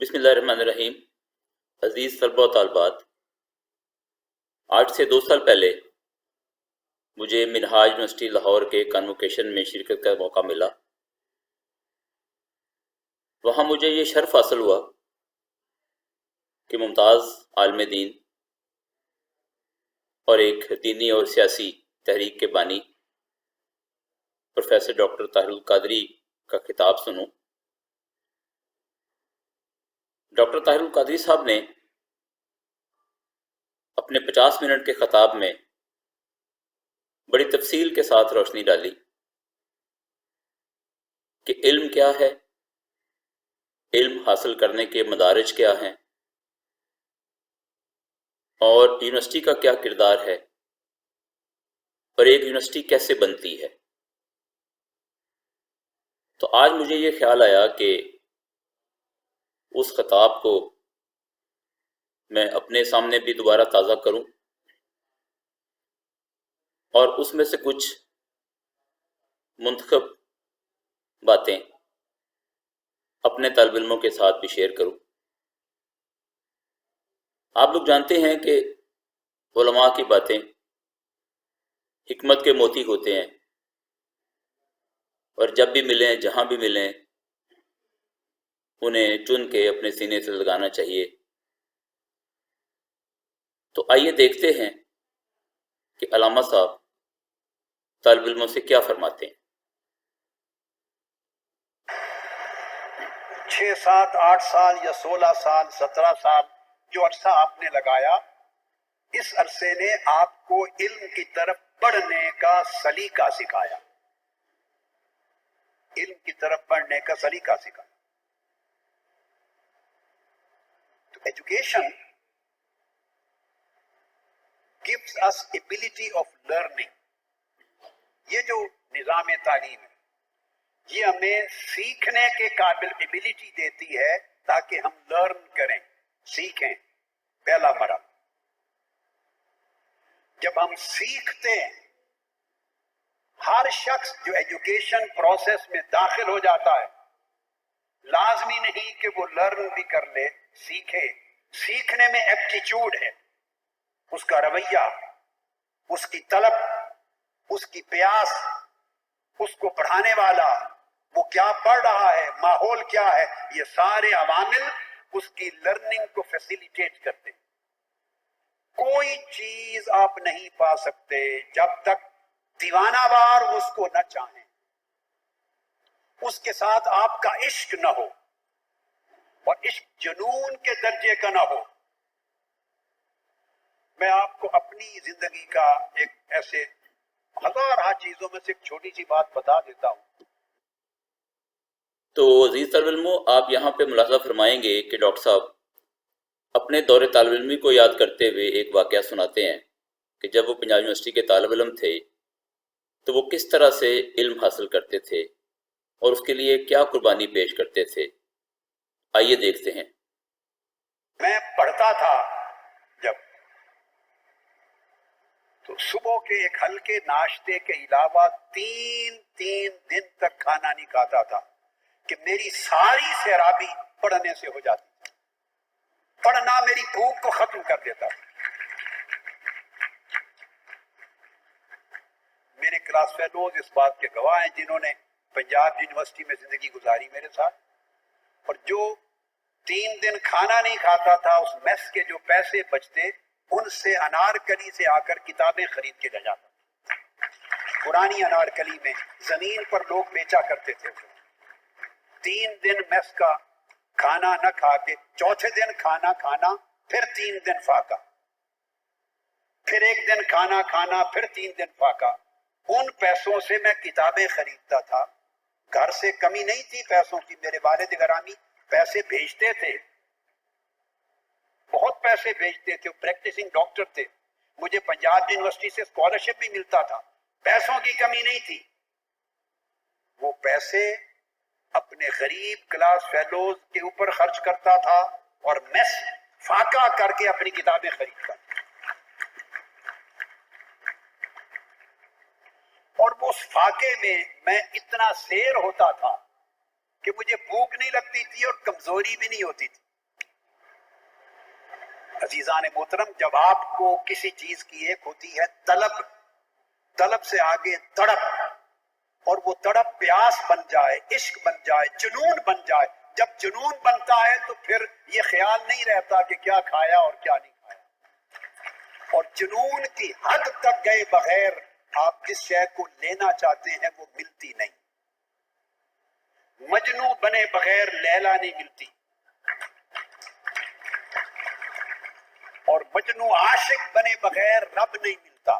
بسم اللہ الرحمن الرحیم۔ عزیز طلبہ و طالبات، آج سے 2 سال پہلے مجھے منہاج یونیورسٹی لاہور کے کانوکیشن میں شرکت کا موقع ملا۔ وہاں مجھے یہ شرف حاصل ہوا کہ ممتاز عالم دین اور ایک دینی اور سیاسی تحریک کے بانی پروفیسر ڈاکٹر طاہر القادری کا خطاب سنوں۔ ڈاکٹر طاہر القادری صاحب نے اپنے 50 منٹ کے خطاب میں بڑی تفصیل کے ساتھ روشنی ڈالی کہ علم کیا ہے، علم حاصل کرنے کے مدارج کیا ہیں، اور یونیورسٹی کا کیا کردار ہے، اور ایک یونیورسٹی کیسے بنتی ہے۔ تو آج مجھے یہ خیال آیا کہ اس خطاب کو میں اپنے سامنے بھی دوبارہ تازہ کروں اور اس میں سے کچھ منتخب باتیں اپنے طالب علموں کے ساتھ بھی شیئر کروں۔ آپ لوگ جانتے ہیں کہ علماء کی باتیں حکمت کے موتی ہوتے ہیں، اور جب بھی ملیں، جہاں بھی ملیں، انہیں چن کے اپنے سینے سے لگانا چاہیے۔ تو آئیے دیکھتے ہیں کہ علامہ صاحب طالب علموں سے کیا فرماتے ہیں۔ 6 7 8 سال یا 16 سال 17 سال جو عرصہ آپ نے لگایا، اس عرصے نے آپ کو علم کی طرف بڑھنے کا سلیقہ سکھایا، علم کی طرف بڑھنے کا سلیقہ سکھایا۔ تو education gives us ability of learning۔ یہ جو نظام تعلیم ہے یہ ہمیں سیکھنے کے قابل ایبلٹی دیتی ہے تاکہ ہم لرن کریں، سیکھیں۔ پہلا مرحلہ جب ہم سیکھتے ہیں، ہر شخص جو ایجوکیشن پروسیس میں داخل ہو جاتا ہے لازمی نہیں کہ وہ لرن بھی کر لے، سیکھے۔ سیکھنے میں ایپٹیچیوڈ ہے، اس کا رویہ، اس کی طلب، اس کی پیاس، اس کو پڑھانے والا وہ کیا پڑھ رہا ہے، ماحول کیا ہے، یہ سارے عوامل اس کی لرننگ کو فیسیلیٹیٹ کرتے۔ کوئی چیز آپ نہیں پا سکتے جب تک دیوانہ وار اس کو نہ چاہیں، اس کے ساتھ آپ کا عشق نہ ہو، اور عشق جنون کے درجے کا نہ ہو۔ میں آپ کو اپنی زندگی کا ایک ایسے ہزارہ چیزوں میں سے ایک چھوٹی سی بات بتا دیتا ہوں۔ تو عزیز طالب علموں، آپ یہاں پہ ملاحظہ فرمائیں گے کہ ڈاکٹر صاحب اپنے دور طالب علمی کو یاد کرتے ہوئے ایک واقعہ سناتے ہیں کہ جب وہ پنجاب یونیورسٹی کے طالب علم تھے تو وہ کس طرح سے علم حاصل کرتے تھے اور اس کے لیے کیا قربانی پیش کرتے تھے۔ آئیے دیکھتے ہیں۔ میں پڑھتا تھا جب، تو صبح کے ایک ہلکے ناشتے کے علاوہ 3 دن تک کھانا نہیں کھاتا تھا کہ میری ساری سیرابی پڑھنے سے ہو جاتی۔ پڑھنا میری بھوک کو ختم کر دیتا تھا۔ میرے کلاس فیلوز اس بات کے گواہ ہیں جنہوں نے پنجاب یونیورسٹی میں زندگی گزاری میرے ساتھ، اور جو 3 دن کھانا نہیں کھاتا تھا اس میس کے جو پیسے بچتے ان سے انارکلی سے آ کر کتابیں خرید کے لے جاتا۔ پرانی انارکلی میں زمین پر لوگ بیچا کرتے تھے۔ 3 دن میس کا کھانا نہ کھا کے چوتھے دن کھانا کھانا، پھر 3 دن فاقہ، پھر 1 دن کھانا کھانا، پھر 3 دن فاقہ۔ ان پیسوں سے میں کتابیں خریدتا تھا۔ گھر سے کمی نہیں تھی پیسوں کی، میرے والد گرامی پیسے بھیجتے تھے، بہت پیسے بھیجتے تھے، پریکٹسنگ ڈاکٹر تھے، مجھے پنجاب یونیورسٹی سے اسکالرشپ بھی ملتا تھا، پیسوں کی کمی نہیں تھی۔ وہ پیسے اپنے غریب کلاس فیلوز کے اوپر خرچ کرتا تھا اور میس فاقہ کر کے اپنی کتابیں خریدتا تھا۔ اور وہ اس فاقے میں اتنا سیر ہوتا تھا کہ مجھے بھوک نہیں لگتی تھی اور کمزوری بھی نہیں ہوتی تھی۔ عزیزان محترم، جب آپ کو کسی چیز کی ایک ہوتی ہے طلب، طلب سے آگے تڑپ، اور وہ تڑپ پیاس بن جائے، عشق بن جائے، جنون بن جائے، جب جنون بنتا ہے تو پھر یہ خیال نہیں رہتا کہ کیا کھایا اور کیا نہیں کھایا، اور جنون کی حد تک گئے بغیر آپ جس شے کو لینا چاہتے ہیں وہ ملتی نہیں۔ مجنوں بنے بغیر لیلا نہیں ملتی، اور مجنوں عاشق بنے بغیر رب نہیں ملتا،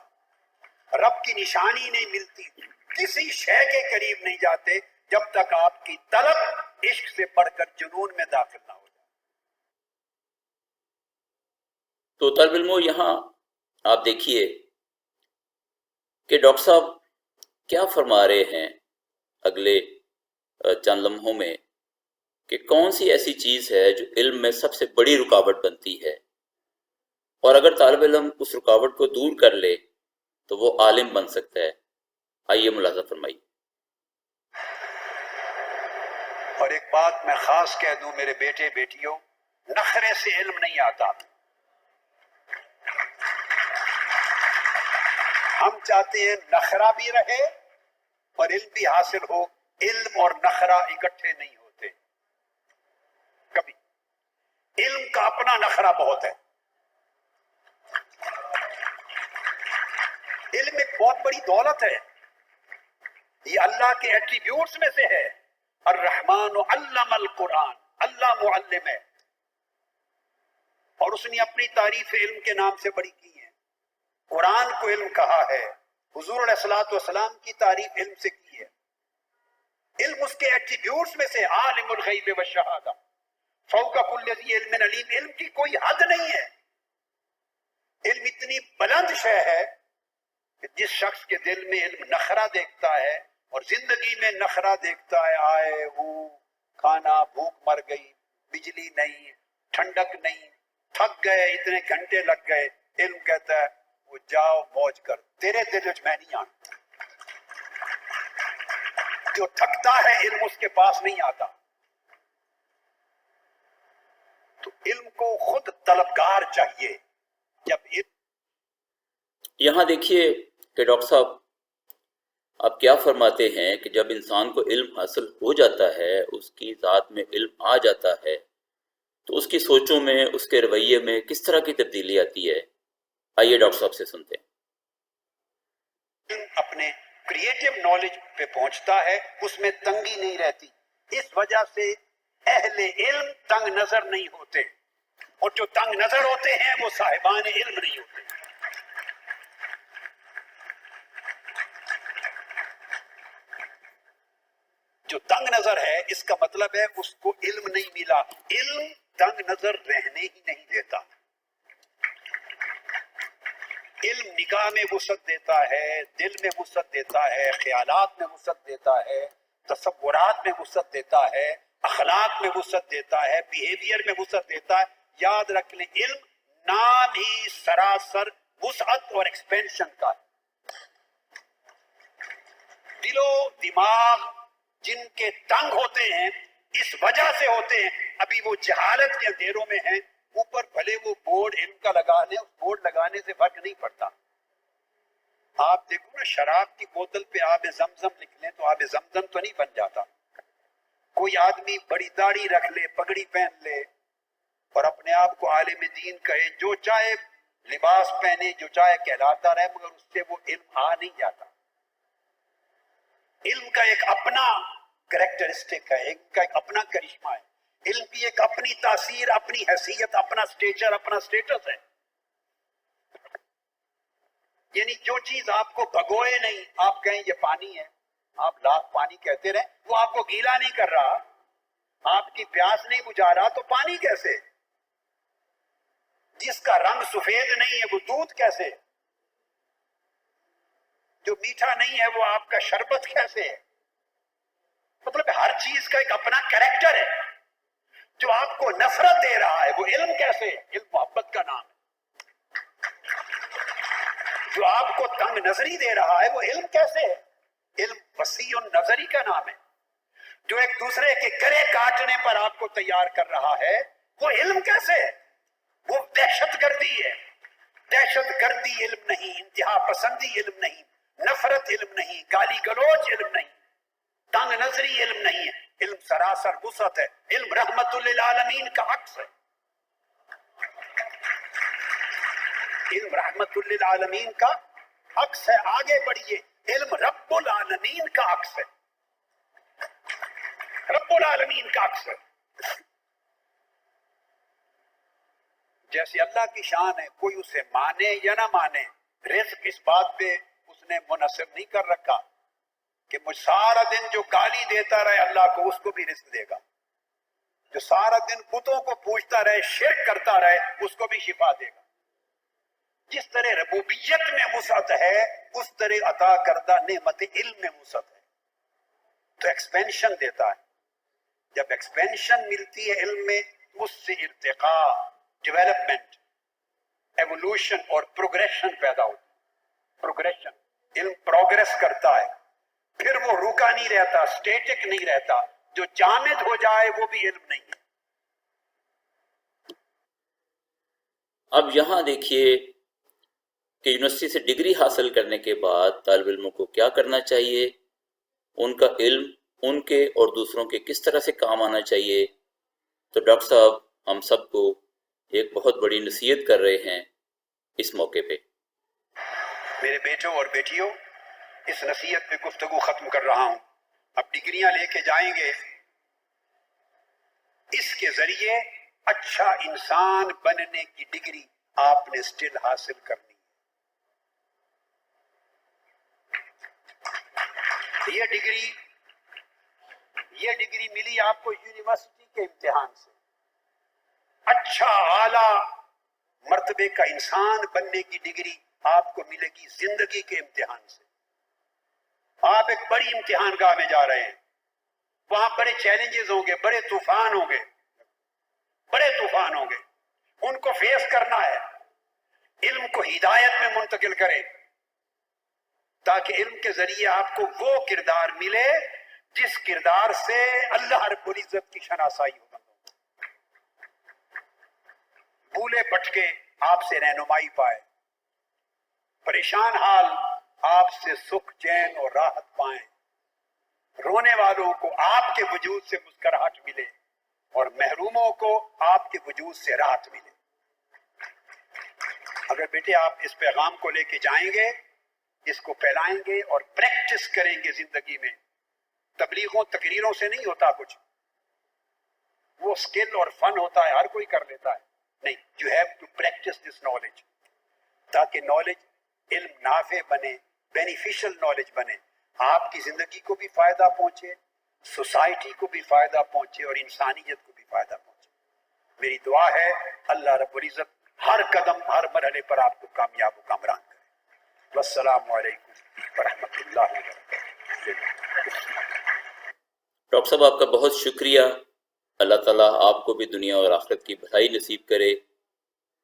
رب کی نشانی نہیں ملتی، کسی شے کے قریب نہیں جاتے جب تک آپ کی طلب عشق سے بڑھ کر جنون میں داخل نہ ہو جائے۔ تو طالب علموں، یہاں آپ دیکھیے کہ ڈاکٹر صاحب کیا فرما رہے ہیں اگلے چند لمحوں میں کہ کون سی ایسی چیز ہے جو علم میں سب سے بڑی رکاوٹ بنتی ہے، اور اگر طالب علم اس رکاوٹ کو دور کر لے تو وہ عالم بن سکتا ہے۔ آئیے ملاحظہ فرمائیے۔ اور ایک بات میں خاص کہہ دوں میرے بیٹے بیٹیوں، نخرے سے علم نہیں آتا۔ ہم چاہتے ہیں نخرہ بھی رہے اور علم بھی حاصل ہو، علم اور نخرہ اکٹھے نہیں ہوتے کبھی۔ علم کا اپنا نخرہ بہت ہے، علم ایک بہت بڑی دولت ہے، یہ اللہ کے ایٹریبیوٹس میں سے ہے۔ الرحمن علم القرآن، اللہ معلم ہے، اور اس نے اپنی تعریف علم کے نام سے بڑی کی ہے۔ قرآن کو علم کہا ہے، حضور علیہ الصلوۃ والسلام کی تعریف علم سے کی ہے۔ علم اس کے ایٹریبیوٹس میں سے، عالم الغیب والشہادہ فوق کل ذی علم علیم، علم کی کوئی حد نہیں ہے۔ علم اتنی بلند شے ہے کہ جس شخص کے دل میں علم نخرہ دیکھتا ہے اور زندگی میں نخرہ دیکھتا ہے، آئے ہو کھانا، بھوک مر گئی، بجلی نہیں، ٹھنڈک نہیں، تھک گئے، اتنے گھنٹے لگ گئے، علم کہتا ہے وہ جاؤ موج کر، تیرے دل وچ میں نہیں آنا۔ جو تھکتا ہے علم اس کے پاس نہیں آتا۔ تو علم کو خود طلبگار چاہیے۔ جب علم یہاں دیکھیے کہ ڈاکٹر صاحب آپ کیا فرماتے ہیں کہ جب انسان کو علم حاصل ہو جاتا ہے، اس کی ذات میں علم آ جاتا ہے، تو اس کی سوچوں میں، اس کے رویے میں کس طرح کی تبدیلی آتی ہے۔ آئیے ڈاکٹر صاحب سے سنتے ہیں۔ اپنے کریٹو نالج پہ پہنچتا ہے، اس میں تنگی نہیں رہتی، اس وجہ سے اہل علم تنگ نظر نہیں ہوتے، اور جو تنگ نظر ہوتے ہیں وہ صاحبان علم نہیں ہوتے۔ جو تنگ نظر ہے اس کا مطلب ہے اس کو علم نہیں ملا۔ علم تنگ نظر رہنے ہی نہیں دیتا۔ علم نگاہ میں وسعت دیتا ہے، دل میں وسعت دیتا ہے، خیالات میں وسعت دیتا ہے، تصورات میں وسعت دیتا ہے، اخلاق میں وسعت دیتا ہے، بیہیویئر میں وسعت دیتا ہے۔ یاد رکھ لیں، علم نام ہی سراسر وسعت اور ایکسپینشن کا ہے۔ دل و دماغ جن کے تنگ ہوتے ہیں اس وجہ سے ہوتے ہیں، ابھی وہ جہالت کے اندھیروں میں ہیں، اوپر بھلے وہ بورڈ علم کا لگا لیں، اس بورڈ لگانے سے فرق نہیں پڑتا۔ آپ دیکھو نا، شراب کی بوتل پہ آب زمزم لکھ لیں تو آب زمزم تو نہیں بن جاتا۔ کوئی آدمی بڑی داڑھی رکھ لے، پگڑی پہن لے اور اپنے آپ کو عالم دین کہے، جو چاہے لباس پہنے، جو چاہے کہلاتا رہے، مگر اس سے وہ علم آ نہیں جاتا۔ علم کا ایک اپنا کریکٹرسٹک ہے، علم کا ایک اپنا کرشمہ ہے، علم کی ایک اپنی تاثیر، اپنی حیثیت، اپنا سٹیچر، اپنا سٹیٹس ہے۔ یعنی جو چیز آپ کو بھگوئے نہیں، آپ کہیں یہ پانی ہے، آپ لاکھ پانی کہتے رہیں، وہ آپ کو گیلا نہیں کر رہا، آپ کی پیاس نہیں بجھا رہا، تو پانی کیسے؟ جس کا رنگ سفید نہیں ہے وہ دودھ کیسے؟ جو میٹھا نہیں ہے وہ آپ کا شربت کیسے ہے؟ مطلب ہر چیز کا ایک اپنا کریکٹر ہے۔ جو آپ کو نفرت دے رہا ہے وہ علم کیسے ہے؟ علم محبت کا نام ہے۔ جو آپ کو تنگ نظری دے رہا ہے وہ علم کیسے ہے؟ علم وسیع النظری کا نام ہے۔ جو ایک دوسرے کے گلے کاٹنے پر آپ کو تیار کر رہا ہے وہ علم کیسے ہے؟ وہ دہشت گردی ہے. دہشت گردی علم نہیں، انتہا پسندی علم نہیں، نفرت علم نہیں، گالی گلوچ علم نہیں، تنگ نظری علم نہیں ہے. علم سراسر وسعت ہے. علم رحمت للعالمین کا عکس ہے. علم رحمت للعالمین کا عکس ہے. آگے بڑھیے، علم رب العالمین کا عکس ہے. رب العالمین کا عکس ہے. جیسے اللہ کی شان ہے، کوئی اسے مانے یا نہ مانے، رزق اس بات پہ اس نے منحصر نہیں کر رکھا کہ مجھ سارا دن جو گالی دیتا رہے اللہ کو، اس کو بھی رزق دے گا. جو سارا دن بتوں کو پوجتا رہے، شرک کرتا رہے، اس کو بھی شفا دے گا. جس طرح ربوبیت میں وسعت ہے، اس طرح عطا کردہ نعمت علم میں وسعت ہے. تو ایکسپینشن دیتا ہے. جب ایکسپینشن ملتی ہے علم میں، اس سے ارتقاء، ڈیولپمنٹ، ایوولوشن اور پروگریشن پیدا ہوتی ہے. پروگریشن، علم پروگریس کرتا ہے، پھر وہ رکا نہیں رہتا، سٹیٹک نہیں رہتا. جو جامد ہو جائے وہ بھی علم نہیں ہے. اب یہاں دیکھیے کہ یونیورسٹی سے ڈگری حاصل کرنے کے بعد طالب علموں کو کیا کرنا چاہیے، ان کا علم ان کے اور دوسروں کے کس طرح سے کام آنا چاہیے. تو ڈاکٹر صاحب ہم سب کو ایک بہت بڑی نصیحت کر رہے ہیں اس موقع پہ. میرے بیٹوں اور بیٹیوں، اس نصیحت پہ گفتگو ختم کر رہا ہوں. اب ڈگریاں لے کے جائیں گے، اس کے ذریعے اچھا انسان بننے کی ڈگری آپ نے اسٹل حاصل کرنی ہے. یہ ڈگری ملی آپ کو یونیورسٹی کے امتحان سے. اچھا اعلیٰ مرتبے کا انسان بننے کی ڈگری آپ کو ملے گی زندگی کے امتحان سے. آپ ایک بڑی امتحان گاہ میں جا رہے ہیں، وہاں بڑے چیلنجز ہوں گے، بڑے طوفان ہوں گے، ان کو فیس کرنا ہے. علم کو ہدایت میں منتقل کریں تاکہ علم کے ذریعے آپ کو وہ کردار ملے جس کردار سے اللہ رب العزت کی شناسائی ہو. بھولے بھٹکے آپ سے رہنمائی پائے، پریشان حال آپ سے سکھ چین اور راحت پائیں، رونے والوں کو آپ کے وجود سے مسکراہٹ ملے اور محروموں کو آپ کے وجود سے راحت ملے. اگر بیٹے آپ اس پیغام کو لے کے جائیں گے، اس کو پھیلائیں گے اور پریکٹس کریں گے زندگی میں. تبلیغوں تقریروں سے نہیں ہوتا کچھ، وہ سکل اور فن ہوتا ہے، ہر کوئی کر لیتا ہے. نہیں، you have to practice this knowledge تاکہ نالج علم نافع بنے، بینیفیشل نالج بنے، آپ کی زندگی کو بھی فائدہ پہنچے، سوسائٹی کو بھی فائدہ پہنچے اور انسانیت کو بھی فائدہ پہنچے. میری دعا ہے اللہ رب العزت ہر قدم ہر مرحلے پر آپ کو کامیاب و کامران کرے. والسلام علیکم ورحمۃ اللہ وبرکاتہ. ڈاکٹر صاحب آپ کا بہت شکریہ. اللہ تعالیٰ آپ کو بھی دنیا اور آخرت کی بھلائی نصیب کرے.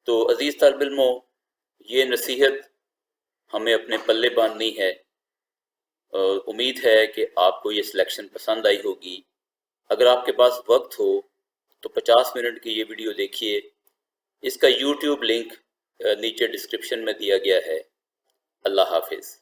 تو عزیز طالب علموں، یہ نصیحت ہمیں اپنے پلے باندھنی ہے. امید ہے کہ آپ کو یہ سلیکشن پسند آئی ہوگی. اگر آپ کے پاس وقت ہو تو 50 منٹ کی یہ ویڈیو دیکھیے. اس کا یوٹیوب لنک نیچے ڈسکرپشن میں دیا گیا ہے. اللہ حافظ.